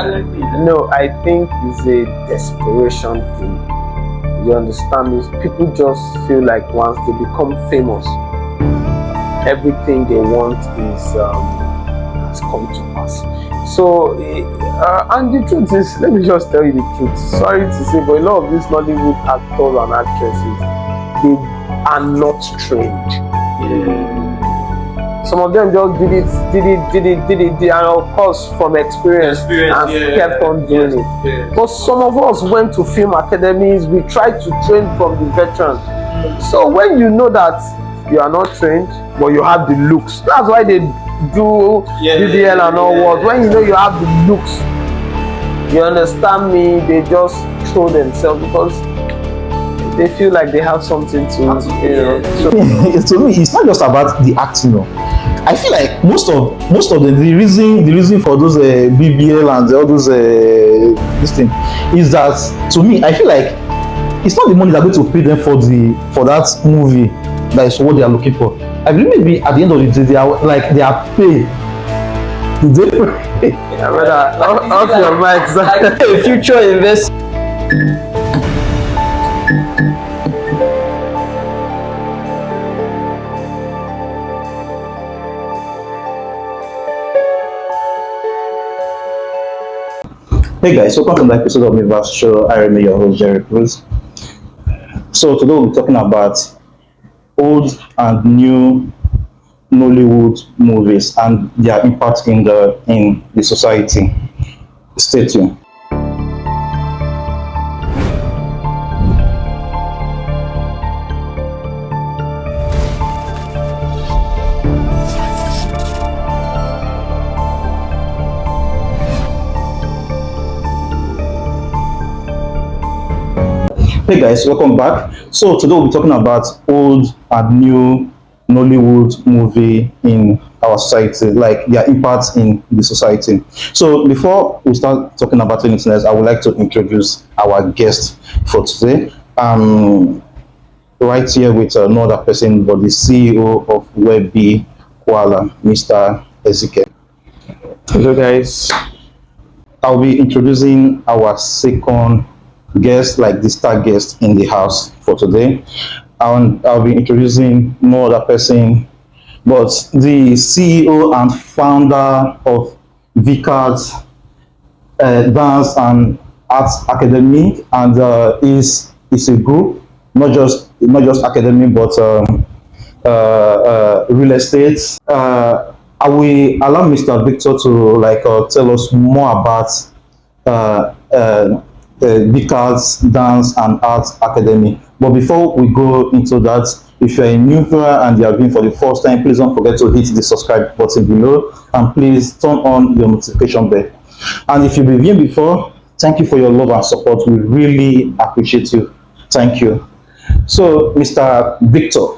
No, I think it's a desperation thing. You understand me? People just feel like once they become famous, everything they want is has come to pass. So, and the truth is, let me just tell you the truth. Sorry to say, but a lot of these Nollywood actors and actresses, they are not trained. Some of them just did it, and of course from experience and kept on doing it. But some of us went to film academies, we tried to train from the veterans. So when you know that you are not trained, but you have the looks, that's why they do BBL and all what. When you know you have the looks, you understand me, they just throw themselves because they feel like they have something to, you know. So, to me, it's not just about the acting. No. I feel like most of the reason for those BBL and all those this thing is that, to me, I feel like it's not the money they're going to pay them for that movie that is what they are looking for. I believe maybe at the end of the day they are paid. Yeah, brother, off your mic. A future invest. Hey guys, welcome to the episode of my vast show. I remain your host, Jerry Cruz. So today we'll be talking about old and new Nollywood movies and their impact in the society. Stay tuned. Hey guys, welcome back. So today we'll be talking about old and new Nollywood movie in our society, like their impact in the society. So before we start talking about anything else, I would like to introduce our guest for today. Right here with no other person but the CEO of Webby Kuala, Mr. Ezekiel. Hello guys. I'll be introducing our second guest, like the star guest in the house for today. And I'll be introducing no other person but the CEO and founder of Vicard's Dance and Arts Academy, and is a group, not just academy but real estate. I will allow Mr. Victor to tell us more about Vicard's Dance and Arts Academy. But before we go into that, if you're a new viewer and you are viewing for the first time, please don't forget to hit the subscribe button below and please turn on your notification bell. And if you've been viewing before, thank you for your love and support. We really appreciate you. Thank you. So, Mr. Victor,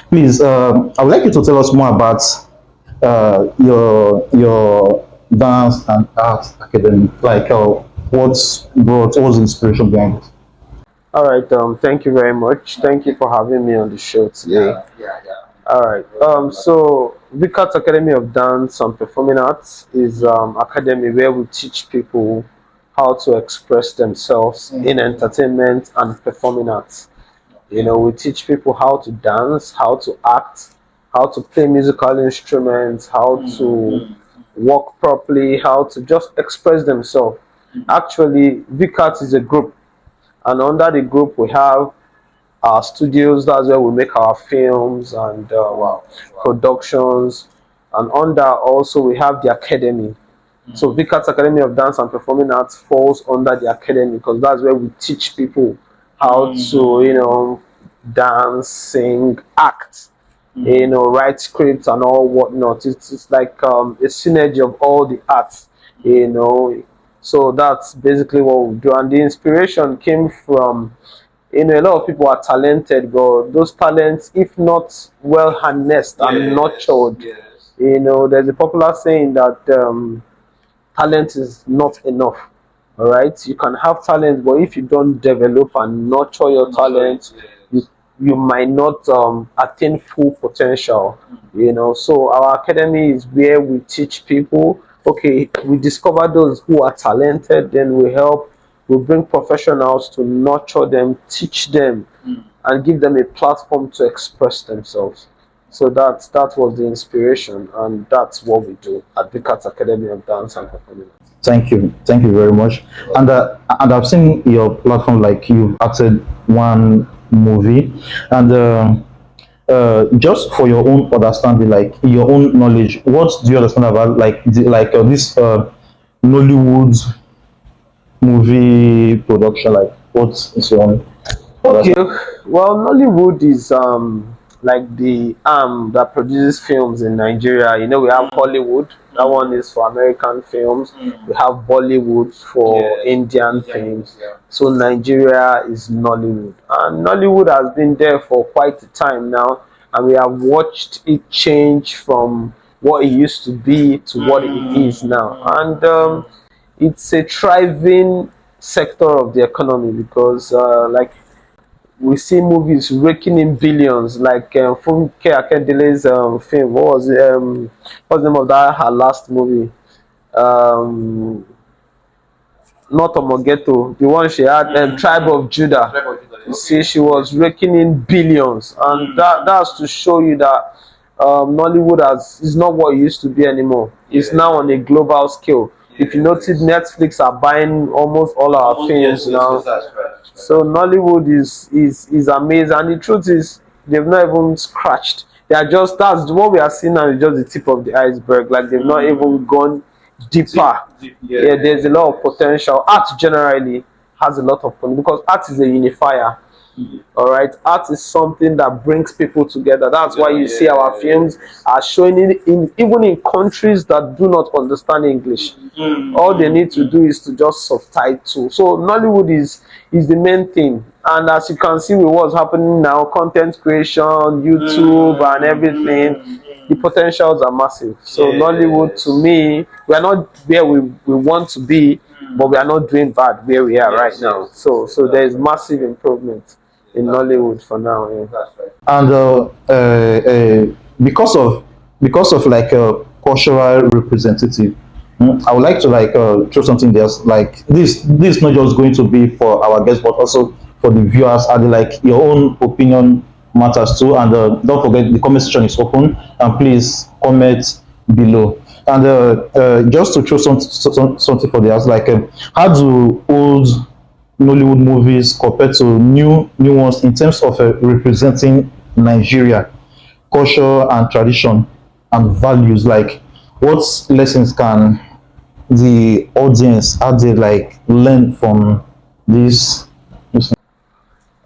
please, I would like you to tell us more about your Dance and Arts Academy. What was the inspiration behind it? All right. Thank you very much. Thank you for having me on the show today. All right. So Vicard's Academy of Dance and Performing Arts is academy where we teach people how to express themselves in entertainment and performing arts. You know, we teach people how to dance, how to act, how to play musical instruments, how to walk properly, how to just express themselves. Actually, Vicard is a group, and under the group we have our studios. That's where we make our films and productions. And under also we have the academy. So Vicard's Academy of Dance and Performing Arts falls under the academy because that's where we teach people how to, you know, dance, sing, act, you know, write scripts and all whatnot. It's like a synergy of all the arts, you know. So that's basically what we do. And the inspiration came from, you know, a lot of people are talented, but those talents, if not well harnessed and nurtured, you know, there's a popular saying that talent is not enough. All right, you can have talent, but if you don't develop and nurture your talent, you might not attain full potential. You know, so our academy is where we teach people okay, we discover those who are talented, then we bring professionals to nurture them, teach them, and give them a platform to express themselves. So that was the inspiration, and that's what we do at Vicat Academy of Dance and Performing Arts. Thank you very much. And I've seen your platform, like you've acted one movie, and just for your own understanding, like your own knowledge, what do you understand about like this Nollywood movie production? Like, what is your own Okay, understanding? well, Nollywood is like the arm that produces films in Nigeria. You know, we have Hollywood. That one is for American films. We have Bollywood for Indian films. So Nigeria is Nollywood, and Nollywood has been there for quite a time now, and we have watched it change from what it used to be to what it is now, and it's a thriving sector of the economy because like we see movies raking in billions, like Funke Akindele's film. What's the name of that? Her last movie, um, not Omogeto, the one she had, Tribe of Judah. You see, she was raking in billions, and that's to show you that Nollywood is not what it used to be anymore. It's now on a global scale. If you notice, Netflix are buying almost all our films now. So Nollywood is amazing, and the truth is they've not even scratched. They are just that's what we are seeing now is just the tip of the iceberg. Like they've not even gone deeper. Yeah, there's a lot of potential. Art generally has a lot of potential because art is a unifier. All right, art is something that brings people together. That's why you see our films are showing it in even in countries that do not understand English. All they need to do is to just subtitle. So Nollywood is the main thing. And as you can see with what's happening now, content creation, YouTube and everything, the potentials are massive. So Nollywood, to me, we are not where we want to be, but we are not doing bad where we are right now. So there is massive improvement in Nollywood for now. Yeah. And because of like a cultural representative, I would like to like throw something there. Like this is not just going to be for our guests, but also for the viewers. And like your own opinion matters too. And don't forget the comment section is open, and please comment below. And just to throw something for the house, like how do old Nollywood movies compared to new ones in terms of representing Nigeria, culture and tradition and values? Like, what lessons can the audience how they like learn from this?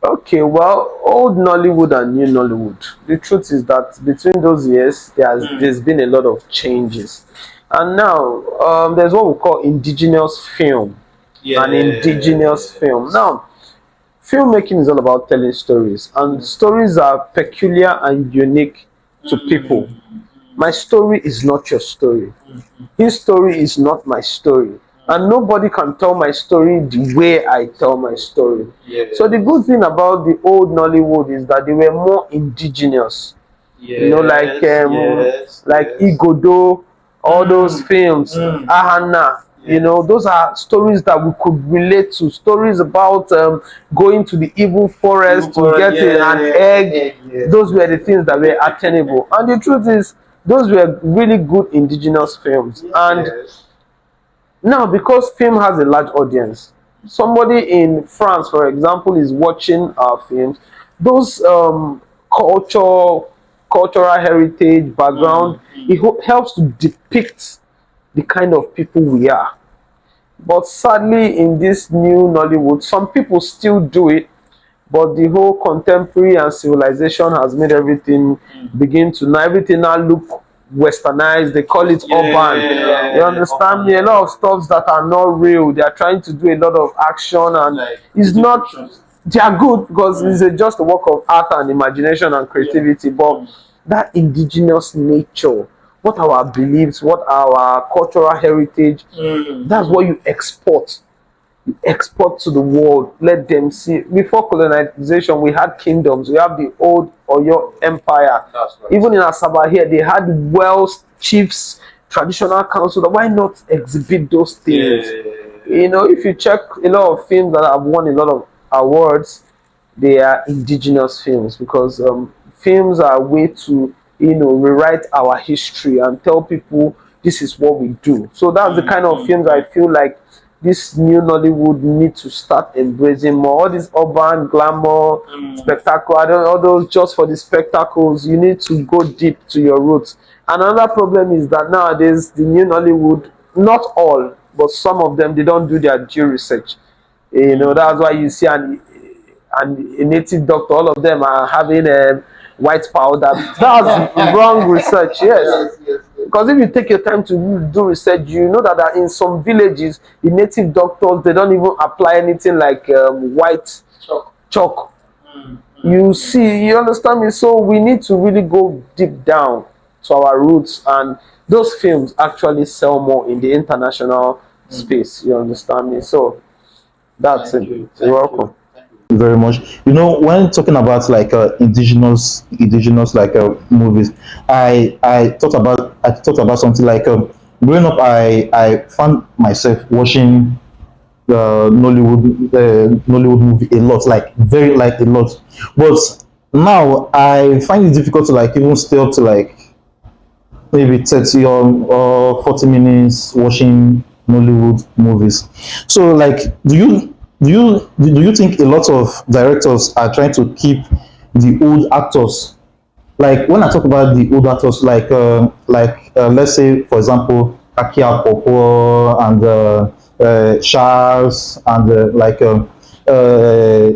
Okay, well, old Nollywood and new Nollywood. The truth is that between those years, there's been a lot of changes, and now there's what we call indigenous film. An indigenous film. Now, filmmaking is all about telling stories, and stories are peculiar and unique to people. My story is not your story. His story is not my story. And nobody can tell my story the way I tell my story. So the good thing about the old Nollywood is that they were more indigenous. You know, like Igodo, all those films, Ahana. You know, those are stories that we could relate to. Stories about going to the evil forest to get an egg. Those were the things that were attainable. And the truth is, those were really good indigenous films. And now, because film has a large audience, somebody in France, for example, is watching our films. Those cultural heritage background, it helps to depict the kind of people we are. But sadly, in this new Nollywood, some people still do it, but the whole contemporary and civilization has made everything begin to now everything now look westernized. They call it urban. You understand me? A lot of stuffs that are not real. They are trying to do a lot of action, and it's not. They are good because it's just a work of art and imagination and creativity, but that indigenous nature, what our beliefs, what our cultural heritage, that's what you export to the world. Let them see. Before colonization, we had kingdoms. We have the old Oyo Empire. Even in Asaba here, they had wells, chiefs, traditional council. Why not exhibit those things? Yeah. You know, if you check a lot of films that have won a lot of awards, they are indigenous films, because films are a way to, you know, rewrite our history and tell people this is what we do. So that's the kind of films I feel like this new Nollywood need to start embracing more. All this urban glamour, spectacle, I don't, all those just for the spectacles. You need to go deep to your roots. Another problem is that nowadays the new Nollywood, not all, but some of them, they don't do their due research. You know, that's why you see a native doctor, all of them are having a white powder. That's wrong research, yes. Because if you take your time to do research, you know that in some villages, the native doctors, they don't even apply anything like white chalk. You see, you understand me? So we need to really go deep down to our roots, and those films actually sell more in the international space. You understand me? So that's it. You're welcome. Very much. You know, when talking about like indigenous like movies, I thought about something like growing up. I found myself watching Nollywood movie a lot, like very like a lot. But now I find it difficult to like even stay up to like maybe 30 or 40 minutes watching Nollywood movies. So like do you think a lot of directors are trying to keep the old actors? Like when I talk about the old actors, let's say for example Akia Popo and Charles and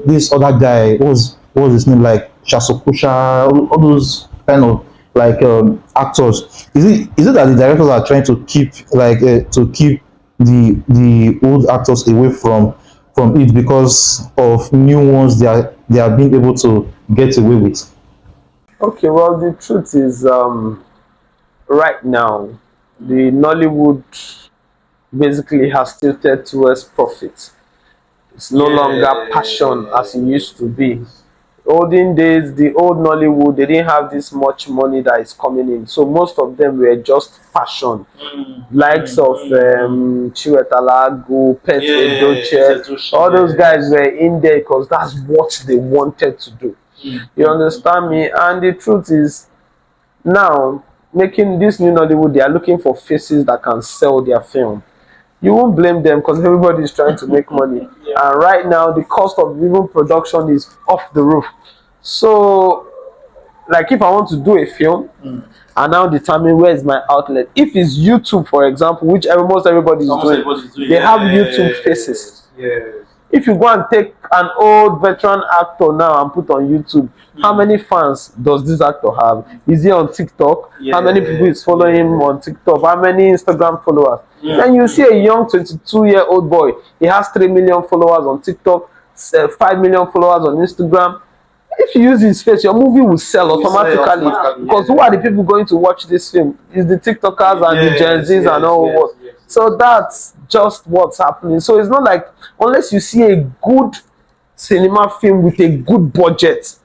this other guy, what was his name, like Shasokusha, all those kind of like actors. Is it that the directors are trying to keep to keep the old actors away from it because of new ones they are being able to get away with? Okay, well, the truth is, right now, the Nollywood basically has tilted towards profit. It's no longer passion as it used to be. Olden days, the old Nollywood, they didn't have this much money that is coming in. So most of them were just passion. Likes of Chiwetalagu, Pet Edoche, all those guys were in there because that's what they wanted to do. You understand me? And the truth is, now, making this new Nollywood, they are looking for faces that can sell their film. You won't blame them because everybody is trying to make money. And right now, the cost of even production is off the roof. So, like if I want to do a film, I now determine where is my outlet. If it's YouTube, for example, which almost everybody is doing, they have YouTube faces. If you go and take an old veteran actor now and put on YouTube, how many fans does this actor have? Is he on TikTok? How many people is following him on TikTok? How many Instagram followers? Then you see a young 22-year-old boy, he has 3 million followers on TikTok, 5 million followers on Instagram. If you use his face, your movie will sell automatically. Because who are the people going to watch this film? It's the TikTokers and the Gen Zs and all what. So that's just what's happening. So it's not like, unless you see a good cinema film with a good budget.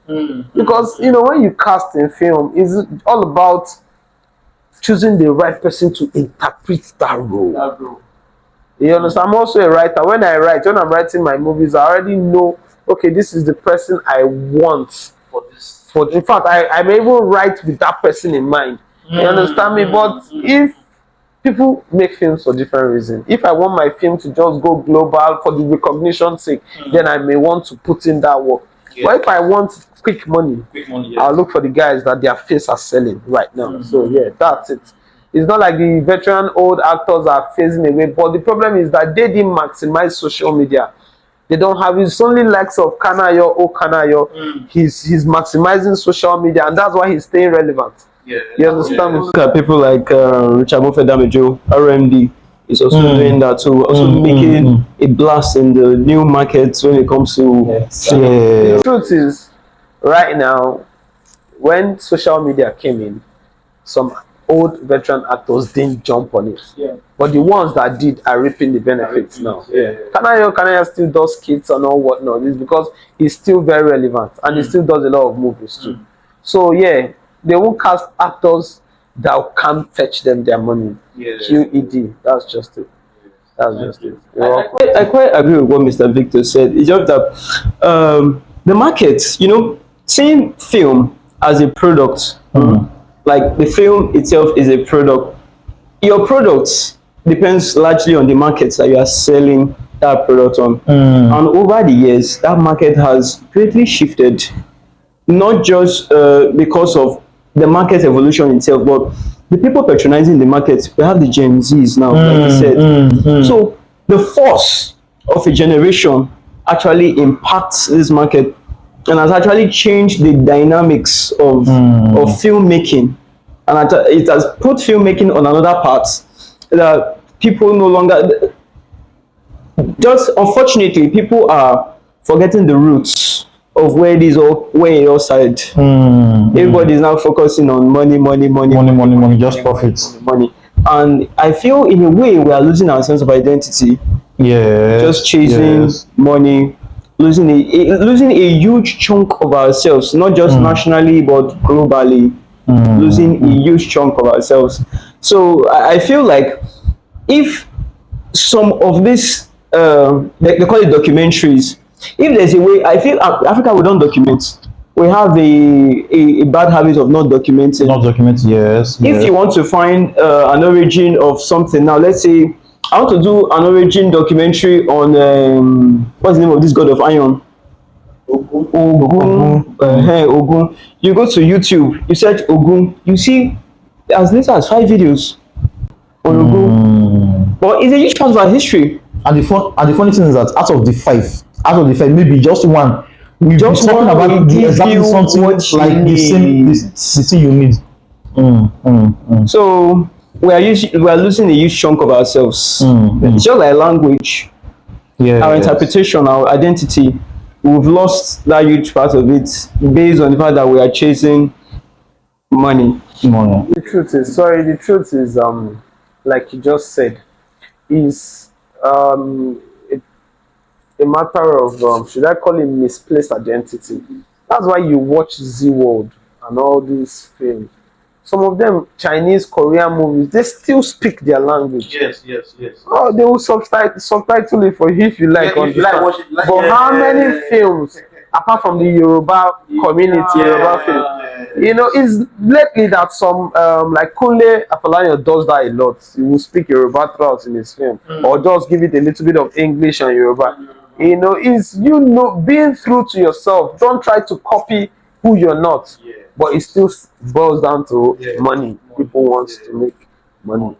Because, you know, when you cast in film, it's all about choosing the right person to interpret that role. You understand? I'm also a writer. When I'm writing my movies, I already know, okay, this is the person I want for this. In fact, I may even write with that person in mind. You understand me? But if people make films for different reasons, if I want my film to just go global for the recognition sake, then I may want to put in that work. But if I want quick money, I'll look for the guys that their face are selling right now. So yeah, that's it. It's not like the veteran old actors are phasing away, but the problem is that they didn't maximize social media. They don't have, it's only likes of Kanayo, Kanayo. He's maximizing social media, and that's why he's staying relevant. You understand me? Look at people like Richard Mofedamejo, RMD is also doing that too, also making a blast in the new markets when it comes to The truth is, right now, when social media came in, some old veteran actors didn't jump on it. But the ones that did are reaping the benefits now. Kanaya still does skits and all whatnot. It's because he's still very relevant and he still does a lot of movies too. So yeah, they won't cast actors that can fetch them their money. QED. That's just it. That's just it. I quite agree with what Mr. Victor said. It's just that the market, you know, seeing film as a product, like the film itself is a product. Your product depends largely on the markets that you are selling that product on. And over the years, that market has greatly shifted, not just because of the market evolution itself, but the people patronizing the market. We have the Gen Zs now, like you said. So the force of a generation actually impacts this market and has actually changed the dynamics of filmmaking. And it has put filmmaking on another path that people no longer, just unfortunately, people are forgetting the roots of where it all started. Everybody is now focusing on money, just profits. money. And I feel in a way we are losing our sense of identity, Yes. just chasing money, losing a huge chunk of ourselves, not just nationally but globally, losing a huge chunk of ourselves. So I feel like if some of this, they call it documentaries, if there's a way, I feel Africa, we don't document. We have a bad habit of not documenting. Not document, yes. If you want to find an origin of something, now let's say I want to do an origin documentary on what's the name of this god of iron? Ogun. Ogun. You go to YouTube, you search Ogun, you see as little as 5 videos on Ogun. But it's a huge part of our history. And the funny thing is that out of the five, maybe just one, we just talking about exactly something like the thing you need. So we are losing a huge chunk of ourselves. It's just like language, our interpretation, our identity. We've lost that huge part of it based on the fact that we are chasing money. The truth is, like you just said, is a matter of should I call it misplaced identity. That's why you watch Z World and all these films. Some of them, Chinese, Korean movies, they still speak their language. Yes. Oh, they will subtitle it for you if you like. But how many films, apart from the Yoruba community, Yoruba film, you know, it's lately that some like Kunle Afolayan does that a lot. He will speak Yoruba throughout in his film, or just give it a little bit of English and Yoruba. You know, is being true to yourself. Don't try to copy who you're not. But it still boils down to money. People want to make money.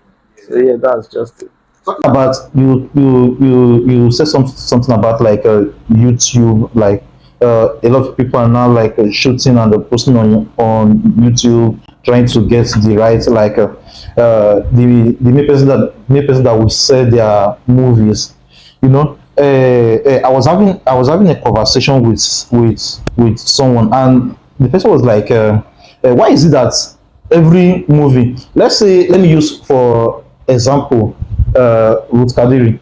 So yeah, that's just it. Talking about you said something about like YouTube, like a lot of people are now like shooting and posting on YouTube, trying to get the right like the main person that will sell their movies, you know. I was having a conversation with someone, and the person was like, why is it that every movie, let me use for example Ruth Kadiri,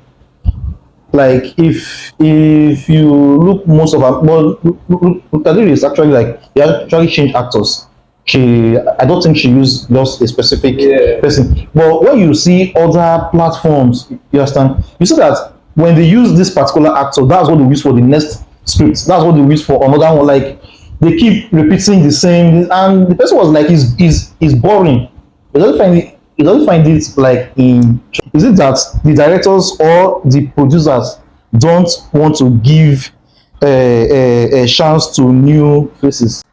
like if you look most of her, well, Ruth Kadiri is actually like, they actually changed actors. I don't think she used just a specific person, but when you see other platforms, you understand, you see that when they use this particular actor, that's what they use for the next script, that's what they use for another one. Like they keep repeating the same, and the person was like, is boring. He doesn't find it like is it that the directors or the producers don't want to give a chance to new faces?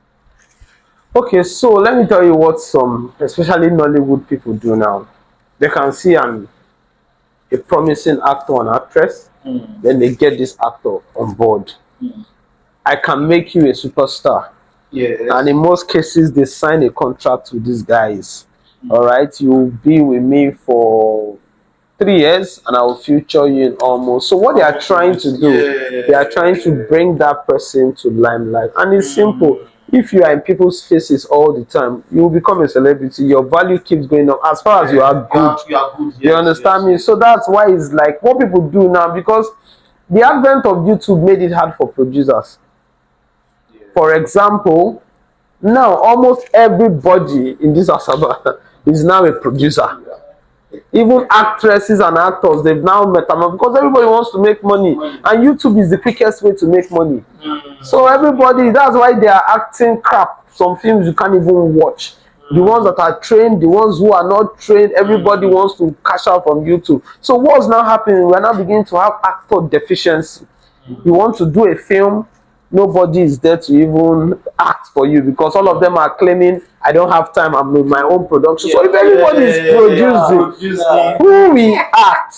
Okay, so let me tell you what some, especially Nollywood people do now. They can see a promising actor or actress, then they get this actor on board. I can make you a superstar. And in most cases, they sign a contract with these guys. All right, you'll be with me for 3 years, and I will feature you in almost. So what they are trying to do, they are trying to bring that person to limelight, and it's simple. If you are in people's faces all the time, you will become a celebrity. Your value keeps going up as far as you are good. You understand me? So that's why it's like what people do now, because the advent of YouTube made it hard for producers. For example, now almost everybody in this Asaba is now a producer. Even actresses and actors, they've now metamorphosed because everybody wants to make money, and YouTube is the quickest way to make money. So everybody, that's why they are acting crap. Some films you can't even watch. The ones that are trained, the ones who are not trained, everybody wants to cash out from YouTube. So what's now happening? We're now beginning to have actor deficiency. You want to do a film, nobody is there to even act for you because all of them are claiming, I don't have time, I'm in my own production. So if everybody is producing, who will act?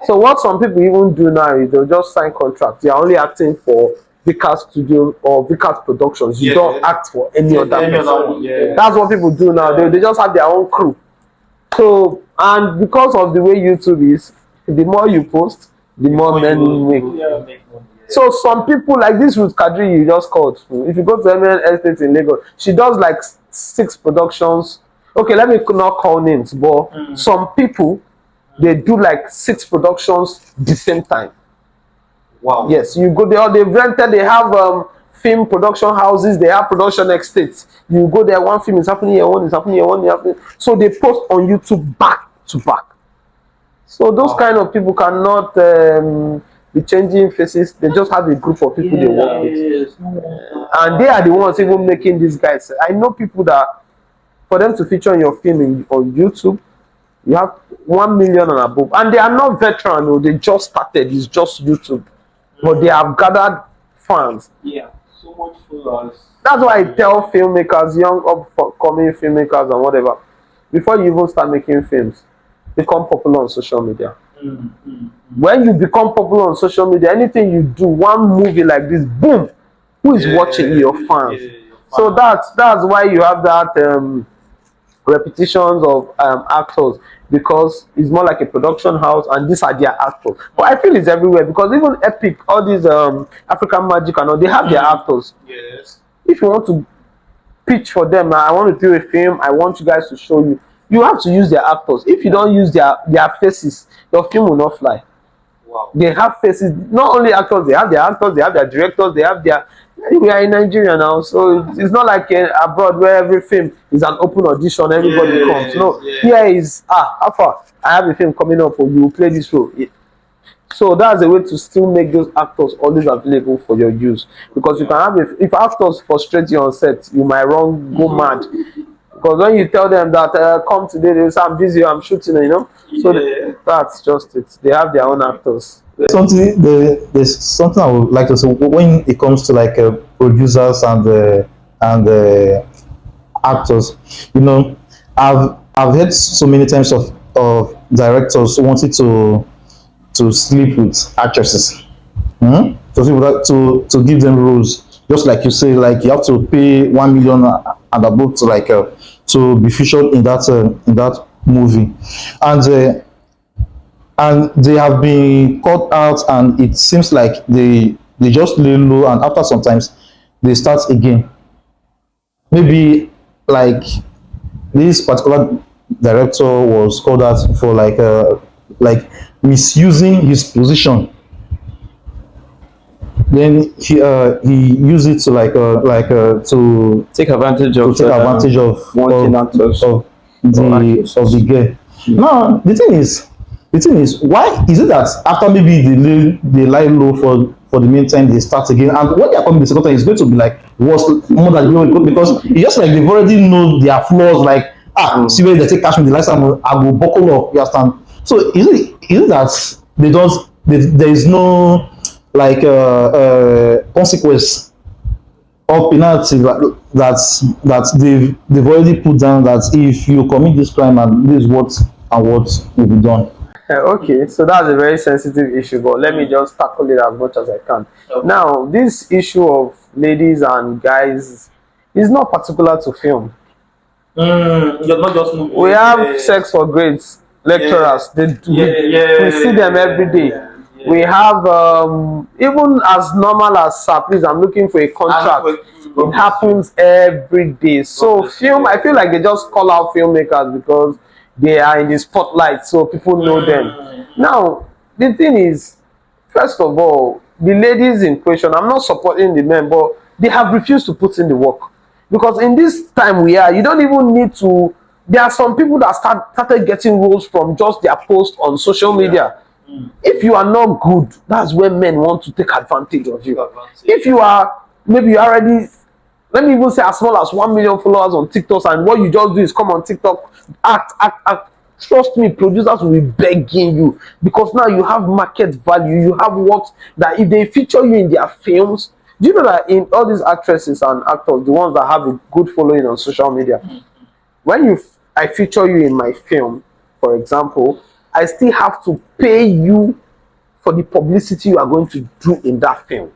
So what some people even do now is they'll just sign contracts. They are only acting for Vickers Studio or Vickers Productions. You don't act for any other person. That's what people do now. They just have their own crew. So, and because of the way YouTube is, the more you post, the more men you make. So some people like this Ruth Kadri you just called. If you go to MN Estate in Lagos, she does like 6 productions. Okay, let me not call names, but some people, they do like 6 productions the same time. Wow. Yes, you go there, they've rented, they have film production houses, they have production estates. You go there, one film is happening here, one is happening here, one is happening. So they post on YouTube back to back. So those kind of people cannot be changing faces. They just have a group of people they work with. And they are the ones even making these guys. I know people that, for them to feature on your film on YouTube, you have 1 million and above. And they are not veteran, no, they just started, it's just YouTube. But they have gathered fans. Yeah, so much followers. That's why I tell filmmakers, young upcoming filmmakers and whatever, before you even start making films, become popular on social media. When you become popular on social media, anything you do, one movie like this, boom, who is watching you? Your fans. So that's why you have that repetitions of actors, because it's more like a production house and these are their actors. But I feel it's everywhere because even Epic, all these African Magic and all, they have their actors. Yes. If you want to pitch for them, I want to do a film, I want you guys to show you, you have to use their actors. If you don't use their faces, your film will not fly. Wow. They have faces, not only actors, they have their actors, they have their directors, they have their, we are in Nigeria now, so it's not like abroad where every film is an open audition, everybody comes. No, here is, how far? I have a film coming up, or you will play this role. So that's a way to still make those actors always available for your use. Because you can have, if actors frustrate you on set, you might go mad. Because when you tell them that come today, they will say, I'm busy, I'm shooting, you know. So that's just it. They have their own actors. There's something I would like to say when it comes to like producers and actors. You know, I've heard so many times of directors wanting to sleep with actresses, to give them roles, just like you say, like you have to pay 1 million and above to like to be featured in that movie, and they have been caught out, and it seems like they just lay low, and after sometimes they start again. Maybe like this particular director was called out for like misusing his position. Then he used it to to Take advantage of wanting actors of the girl. Now the thing is, why is it that after maybe they lie low for the meantime, they start again, and when they are coming the second time, it's going to be like worse, more than because it's just like they've already know their flaws. Like see where they take cash me the last time, I will buckle up. You understand? So is it that there is no like consequence or penalty that they've already put down, that if you commit this crime and this is what will be done. Okay, so that's a very sensitive issue, but let me just tackle it as much as I can. Okay. Now, this issue of ladies and guys is not particular to film. You're not just moving. We have sex for grades lecturers. We see them every day. We have even as normal as please, I'm looking for a contract. It happens every day. So film, I feel like they just call out filmmakers because they are in the spotlight, so people know them. Now, the thing is, first of all, the ladies in question, I'm not supporting the men, but they have refused to put in the work. Because in this time we are, you don't even need to There are some people that started getting roles from just their post on social media. If you are not good, that's when men want to take advantage of you. If you are, maybe you already, let me even say as small as 1 million followers on TikTok, and what you just do is come on TikTok, act. Trust me, producers will be begging you, because now you have market value. You have what that if they feature you in their films. Do you know that in all these actresses and actors, the ones that have a good following on social media, when I feature you in my film, for example, I still have to pay you for the publicity you are going to do in that film.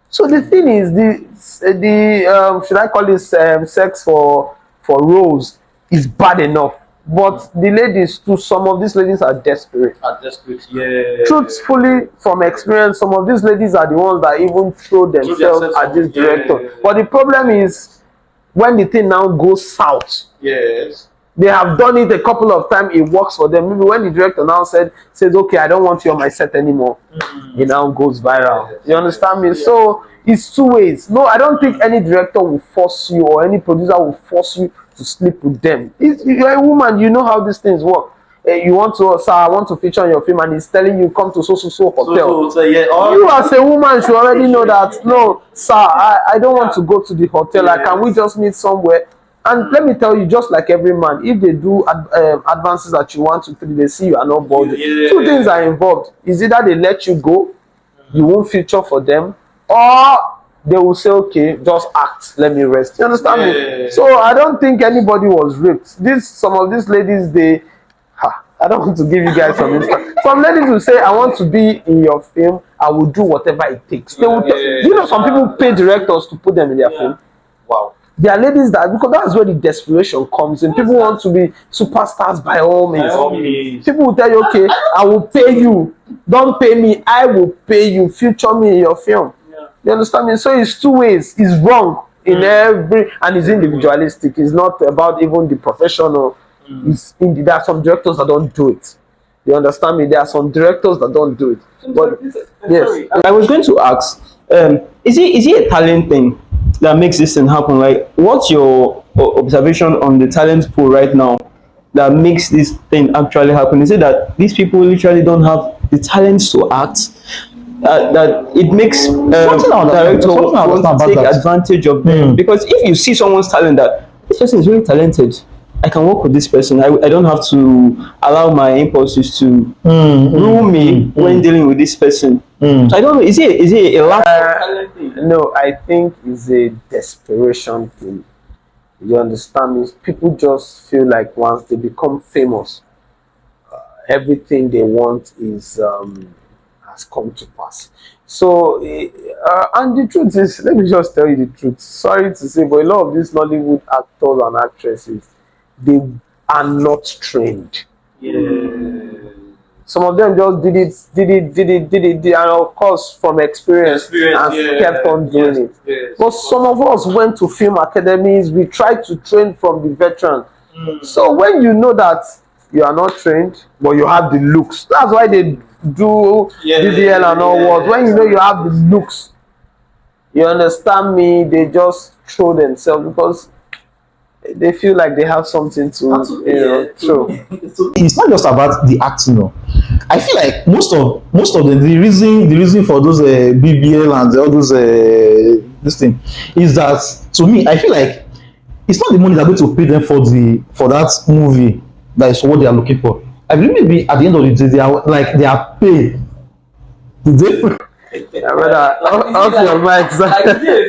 So the thing is, the should I call this sex for roles is bad enough, but the ladies too. Some of these ladies are desperate. Yeah. Truthfully, from experience, some of these ladies are the ones that even throw themselves at this director. Yeah. But the problem is, when the thing now goes south, Yes. they have done it a couple of times, it works for them. Maybe when the director now says okay, I don't want you on my set anymore, it now goes viral. You understand me? So it's two ways. No, I don't think any director will force you, or any producer will force you to sleep with them. You're a woman, you know how these things work. You want to, sir, I want to feature on your film, and he's telling you come to so hotel. So, yeah, You as a woman should already know that, no, sir, I don't want to go to the hotel. Like, can we just meet somewhere? And let me tell you, just like every man, if they do advances that you want to, they see you are not bothered. Two things are involved. Is either they let you go, you won't feature for them, or they will say, okay, just act, let me rest. You understand me? So I don't think anybody was raped. Some of these ladies, I don't want to give you guys some instance. Some ladies will say, I want to be in your film, I will do whatever it takes. They will you know, some people pay directors to put them in their film. Wow. There are ladies that, because that's where the desperation comes in. People want to be superstars by all means. People will tell you, okay, I will pay you. Don't pay me, I will pay you. Feature me in your film. You understand me? So it's two ways. It's wrong in every, and it's individualistic. It's not about even the professional. There are some directors that don't do it. You understand me? There are some directors that don't do it. But yes, I was going to ask, is it a talent thing that makes this thing happen? Like, what's your observation on the talent pool right now that makes this thing actually happen? Is it that these people literally don't have the talents to act? That it makes directors want to take advantage of them? Because if you see someone's talent, that this person is really talented, I can work with this person. I don't have to allow my impulses to rule me when dealing with this person. So I don't know. Is it a lack of talent thing? no, I think it's a desperation thing. You understand me? People just feel like once they become famous, everything they want is has come to pass. So, and the truth is, let me just tell you the truth. Sorry to say, but a lot of these Nollywood actors and actresses, they are not trained. Some of them just did it, and of course from experience and kept on doing it. But some of us went to film academies. We tried to train from the veteran. So when you know that you are not trained, but you have the looks, that's why they do DDL and all what. When you know you have the looks, you understand me, they just throw themselves because they feel like they have something to show. It's not just about the acting. No. I feel like most of the reason for those BBL and all those this thing is that, to me, I feel like it's not the money they're going to pay them for that movie that is what they are looking for. I believe maybe at the end of the day they are paid. Off your mic.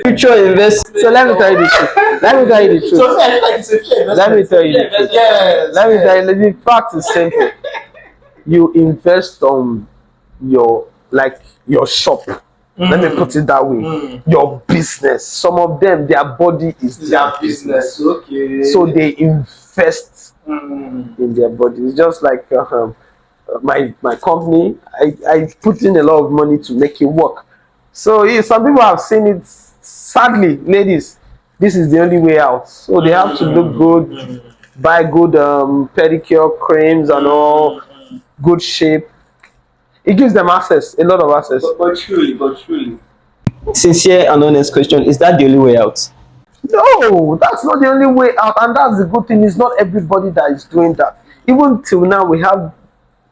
Future invest. So let me tell you the truth. Let me tell you the truth. So I feel like it's a fair Let me tell you the truth. Let me tell you, the fact is simple. You invest on your shop. Let me put it that way. Your business. Some of them, their body is their business. Okay. So they invest in their body. It's just like my company. I put in a lot of money to make it work. So some people have seen it. Sadly, ladies, this is the only way out. So they have to look good, buy good pedicure creams and all, good shape. It gives them access, a lot of access. But truly. Sincere and honest question: is that the only way out? No, that's not the only way out, and that's the good thing. It's not everybody that is doing that. Even till now, we have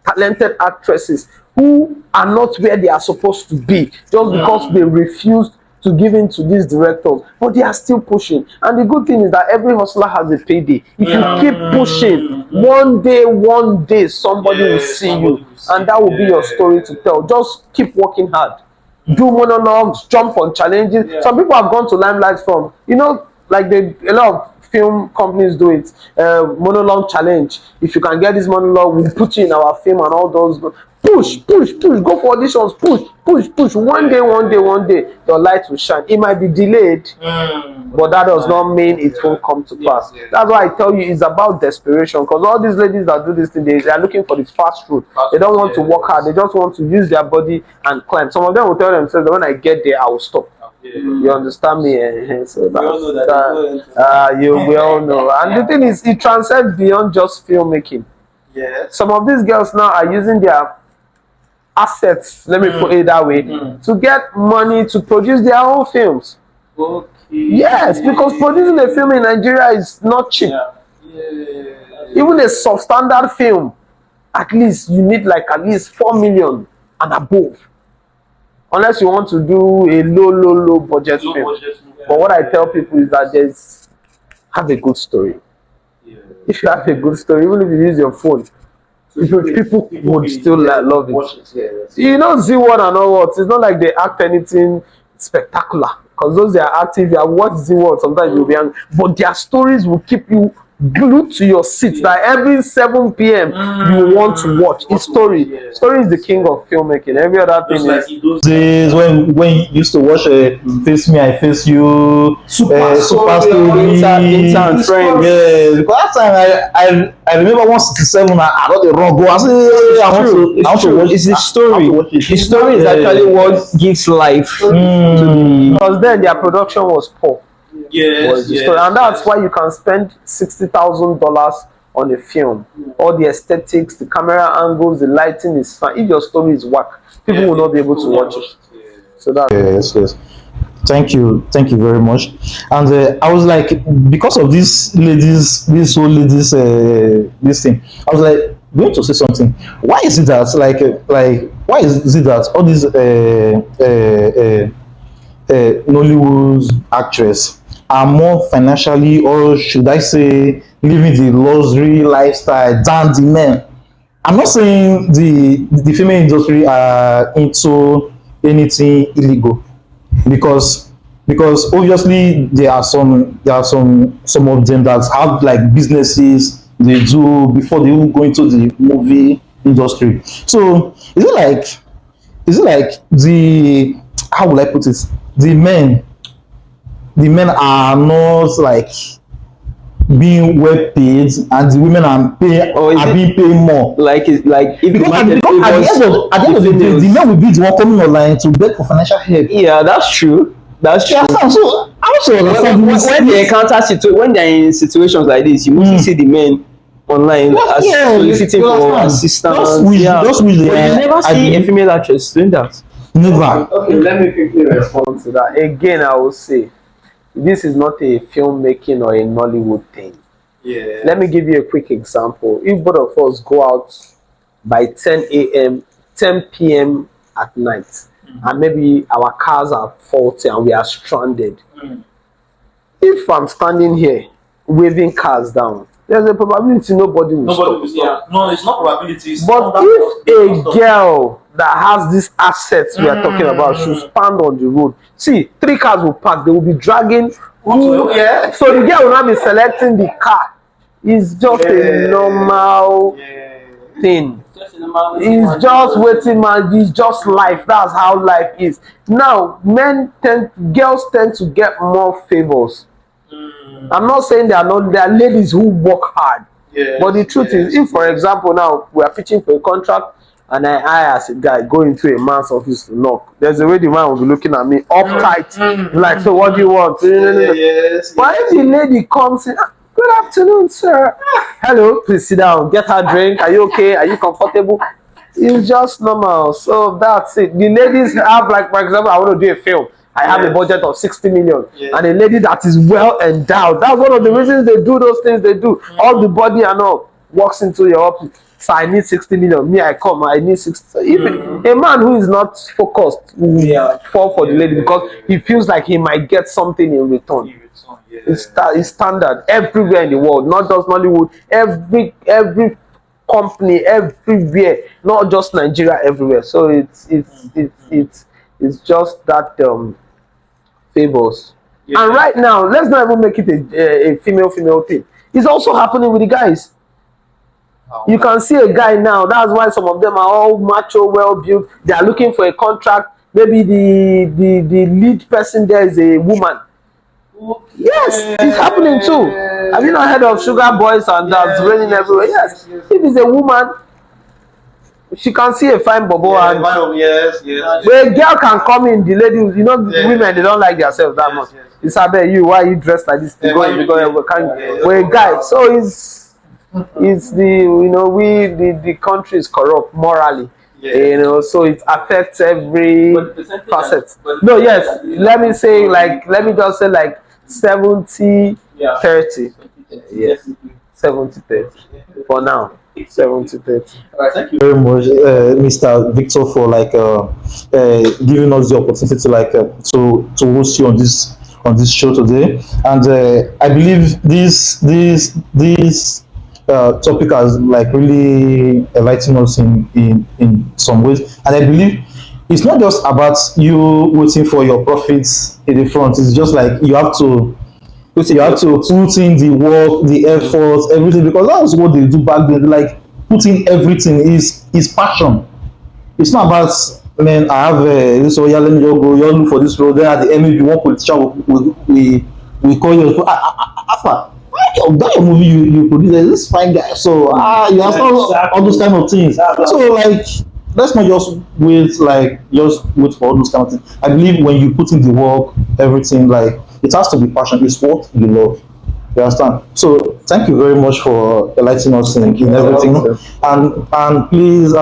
talented actresses who are not where they are supposed to be just because they refused to give in to these directors, but they are still pushing. And the good thing is that every hustler has a payday. If you keep pushing, one day somebody will see you, and that will be your story to tell. Just keep working hard, do monologues, jump on challenges. Some people have gone to limelight from, like a lot of film companies do it. Monologue challenge. If you can get this monologue, we'll put you in our film and all those. Push, push, push. Go for auditions. Push, push, push. One day, your light will shine. It might be delayed, but that does not mean it won't come to pass. That's why I tell you, it's about desperation. Because all these ladies that do this thing, they are looking for the fast route. They don't want to work hard. They just want to use their body and climb. Some of them will tell themselves that when I get there, I will stop. You understand me? So we all know. And the thing is, it transcends beyond just filmmaking. Some of these girls now are using their assets, let me put it that way, to get money to produce their own films. Okay. Yes, because producing a film in Nigeria is not cheap. Even a substandard film, at least you need like at least 4 million and above. Unless you want to do a low budget film. But what I tell people is that have a good story. If you have a good story, even if you use your phone, people would still love it. You know, Z1 and all what, it's not like they act anything spectacular. Because those they are active, you have watched Z1, sometimes you'll be angry. But their stories will keep you glued to your seat. That every 7 p.m. you want to watch. It's story. Story is the king of filmmaking. Every other thing is. Days when you used to watch Face Me, I Face You, Super Story, Inter and Friends. Yeah, because that time I remember 167. I got the wrong go. I said, I want to watch. It's the story. The story is actually what gives life to the. Because then their production was poor. And that's why you can spend $60,000 on a film. All the aesthetics, the camera angles, the lighting is fine. If your story is whack, people will not be able to watch it. So that's Yes. Thank you very much. And I was like, because of these old ladies, this thing, I was like, going to say something. Why is it that why is it that all these Nollywood actresses are more financially, or should I say, living the luxury lifestyle than the men? I'm not saying the female industry are into anything illegal, because obviously there are some of them that have like businesses they do before they even go into the movie industry. So is it like the, how will I put it, the men are not like being well paid, and the women are being paid more. Like if Because at the end of the day, the men will be the one coming online to beg for financial help. Yeah, that's true. That's true. Yeah, so I also understand when they encounter when they're in situations like this, you mostly see the men online soliciting for assistance. Just wish you never see a female actress doing that. Never. Okay, let me quickly respond to that. Again, I will say, this is not a filmmaking or a Nollywood thing. Let me give you a quick example. If both of us go out by 10 p.m. at night, and maybe our cars are faulty and we are stranded, if I'm standing here waving cars down, there's a probability nobody will stop. No, it's not probability. But if a girl that has these assets we are talking about should stand on the road, see, 3 cars will park, they will be dragging. So the girl will not be selecting the car. It's just a normal thing. It's just waiting, man. It's just life. That's how life is. Now, girls tend to get more favors. I'm not saying there are ladies who work hard. But the truth is, if for example now we are pitching for a contract and I as a guy go into a man's office to knock, there's a way the man will be looking at me uptight, like, so what do you want? But if the lady comes in, good afternoon, sir. Hello, please sit down, get her drink. Are you okay? Are you comfortable? It's just normal. So that's it. The ladies have, like, for example, I want to do a film. I have a budget of 60 million. Yeah. And a lady that is well endowed, that's one of the reasons they do those things they do. All the body and all walks into your office. So I need 60 million. Me, I come, I need 60. So even a man who is not focused will fall for the lady because he feels like he might get something in return. It's standard everywhere in the world, not just Nollywood. Every company, everywhere, not just Nigeria, everywhere. So it's just that favors. Yeah. And right now, let's not even make it a female thing. It's also happening with the guys. You can see a guy now. That's why some of them are all macho, well built. They are looking for a contract. Maybe the lead person there is a woman. Yes, it's happening too. Have you not heard of sugar boys and that's raining everywhere? Yes. If it's a woman, she can see a fine bobo and where a girl can come in, the lady, women they don't like themselves that much. It's about you, why you dressed like this? We're a guy. So it's the country is corrupt morally. So it affects every facet. No, yes. Let me just say like 70-30. Yes. 70-30 for now. 70-30. Thank you. Very much, Mr. Victor, for giving us the opportunity to host you on this show today. And I believe this topic has really enlightened us in some ways. And I believe it's not just about you waiting for your profits in the front. It's just like you have to put in the work, the effort, everything, because that was what they do back then. Like putting everything is passion. It's not about, man, I have this, so yeah, let me just go, you look for this road. Then at the end, you work with we call you Alpha. That movie you produce, this fine guy. So you have all those kind of things. So let's not just wait for all those kind of things. I believe when you put in the work, everything, it has to be passion. It's what you love. You understand? So thank you very much for enlightening us in everything. And please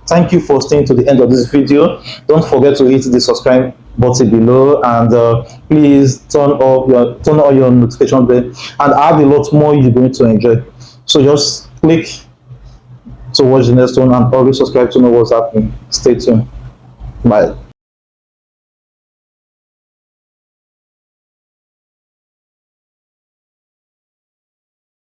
thank you for staying to the end of this video. Don't forget to hit the subscribe button below, and please turn on your notification bell, and I have a lot more you're going to enjoy. So just click to watch the next one and always subscribe to know what's happening. Stay tuned. Bye.